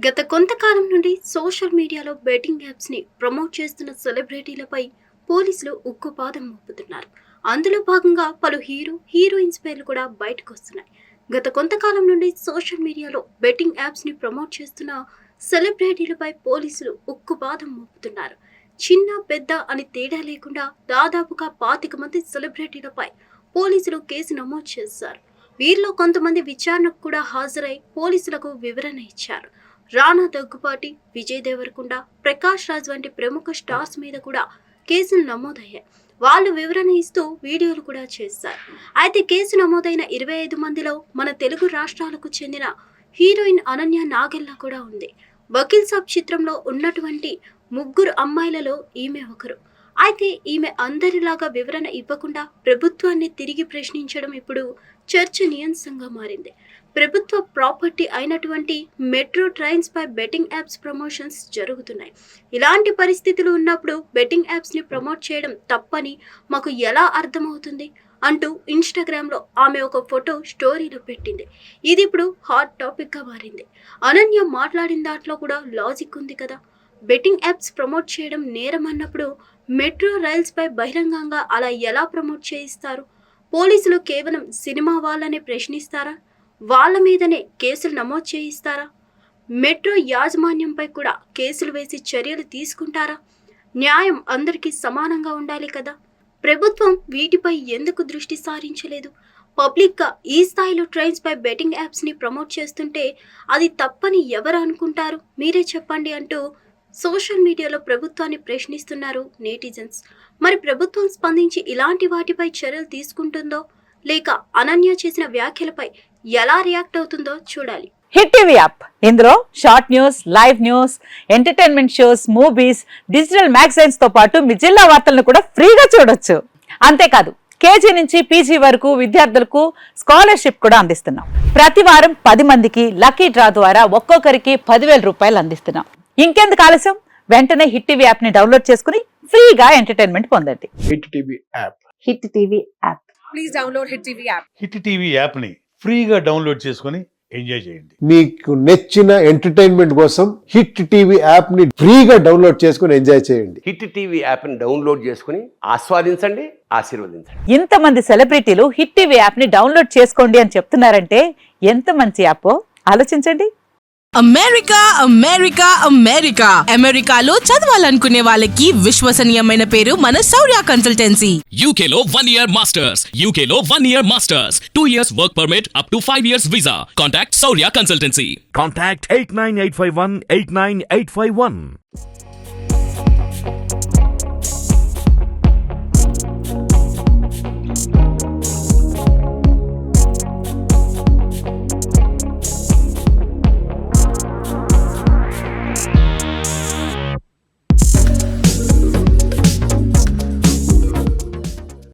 గత కొంతకాలం నుండి సోషల్ మీడియాలో బెట్టింగ్ యాప్స్ని ప్రమోట్ చేస్తున్న సెలబ్రిటీలపై పోలీసులు ఉక్కుపాదం మోపుతున్నారు. అందులో భాగంగా పలు హీరోయిన్స్ పేర్లు కూడా బయటకు వస్తున్నాయి. గత కొంతకాలం నుండి సోషల్ మీడియాలో బెట్టింగ్ యాప్స్ని ప్రమోట్ చేస్తున్న సెలబ్రిటీలపై పోలీసులు ఉక్కుపాదం మోపుతున్నారు. చిన్న పెద్ద అని తేడా లేకుండా దాదాపుగా 25 మంది సెలబ్రిటీలపై పోలీసులు కేసు నమోదు చేశారు. వీరిలో కొంతమంది విచారణకు కూడా హాజరై పోలీసులకు వివరణ ఇచ్చారు. రానా దగ్గుపాటి, విజయ్ దేవరకొండ, ప్రకాష్ రాజ్ వంటి ప్రముఖ స్టార్స్ మీద కూడా కేసులు నమోదయ్యాయి. వాళ్ళు వివరణ ఇస్తూ వీడియోలు కూడా చేశారు. అయితే కేసు నమోదైన 25 మందిలో మన తెలుగు రాష్ట్రాలకు చెందిన హీరోయిన్ అనన్య నాగెల్లా కూడా ఉంది. వకీల్ సాబ్ చిత్రంలో ఉన్నటువంటి 3 అమ్మాయిలలో ఈమె ఒకరు. అయితే ఈమె అందరిలాగా వివరణ ఇవ్వకుండా ప్రభుత్వాన్ని తిరిగి ప్రశ్నించడం ఇప్పుడు చర్చనీయాంశంగా మారింది. ప్రభుత్వ ప్రాపర్టీ అయినటువంటి మెట్రో ట్రైన్స్ పై బెట్టింగ్ యాప్స్ ప్రమోషన్స్ జరుగుతున్నాయి. ఇలాంటి పరిస్థితులు ఉన్నప్పుడు బెట్టింగ్ యాప్స్ని ప్రమోట్ చేయడం తప్పని మాకు ఎలా అర్థమవుతుంది అంటూ ఇన్స్టాగ్రామ్లో ఆమె ఒక ఫోటో స్టోరీలో పెట్టింది. ఇది ఇప్పుడు హాట్ టాపిక్గా మారింది. అనన్య మాట్లాడిన దాంట్లో కూడా లాజిక్ ఉంది కదా. బెట్టింగ్ యాప్స్ ప్రమోట్ చేయడం నేరం అన్నప్పుడు మెట్రో రైల్స్ పై బహిరంగంగా అలా ఎలా ప్రమోట్ చేయిస్తారు? పోలీసులు కేవలం సినిమా వాళ్ళనే ప్రశ్నిస్తారా? వాళ్ళ మీదనే కేసులు నమోదు చేయిస్తారా? మెట్రో యాజమాన్యంపై కూడా కేసులు వేసి చర్యలు తీసుకుంటారా? న్యాయం అందరికీ సమానంగా ఉండాలి కదా. ప్రభుత్వం వీటిపై ఎందుకు దృష్టి సారించలేదు? పబ్లిక్గా ఈ స్థాయిలో ట్రైన్స్ పై బెట్టింగ్ యాప్స్ని ప్రమోట్ చేస్తుంటే అది తప్పని ఎవరు అనుకుంటారు? మీరే చెప్పండి అంటూ సోషల్ మీడియాలో ప్రభుత్వాన్ని ప్రశ్నిస్తున్నారు నెటిజన్స్. మరి ప్రభుత్వం స్పందించి ఇలాంటి వాటిపై చర్యలు తీసుకుంటుందో లేక అనన్య చేసిన వ్యాఖ్యలపై ఎలా రియాక్ట్ అవుతుందో చూడాలి. హిట్ టీవీ యాప్, ఇందులో short news, live news, entertainment shows, movies, digital magazines తో పాటు మీ జిల్లా వార్తలను కూడా ఫ్రీగా చూడొచ్చు. అంతేకాదు కేజీ నుంచి పీజీ వరకు విద్యార్థులకు స్కాలర్షిప్ కూడా అందిస్తున్నాం. ప్రతి వారం 10 మందికి లక్కీ డ్రా ద్వారా ఒక్కొక్కరికి 10,000 రూపాయలు అందిస్తున్నాం. ఇంకెందుకు ఆలస్యం, వెంటనే హిట్ టీవీ యాప్ ని డౌన్లోడ్ చేసుకుని ఫ్రీగా ఎంటర్టైన్మెంట్ పొందండి. Hit TV app. Hit TV app. Please download hit TV app. Hit TV app ని ఫ్రీగా డౌన్లోడ్ చేసుకుని ఎంజాయ్ చేయండి. మీకు నచ్చిన ఎంటర్టైన్మెంట్ కోసం హిట్ టీవీ యాప్ ని ఫ్రీగా డౌన్లోడ్ చేసుకుని ఎంజాయ్ చేయండి. హిట్ టీవీ యాప్ ని డౌన్లోడ్ చేసుకుని ఆస్వాదించండి, ఆశీర్వదించండి. ఇంతమంది సెలబ్రిటీలు హిట్ టీవీ యాప్ ని డౌన్లోడ్ చేసుకోండి అని చెప్తున్నారంటే ఎంత మంచి యాప్ ఆలోచించండి. అమెరికా అమెరికా అమెరికా అమెరికాలో చదవాలనుకునే వాళ్ళకి విశ్వసనీయమైన పేరు మన శౌర్య కన్సల్టెన్సీ. UK లో 1 year masters, UK లో 1 year masters, 2 years work permit up to 5 years visa. Contact Saurya Consultancy. Contact 89851 89851.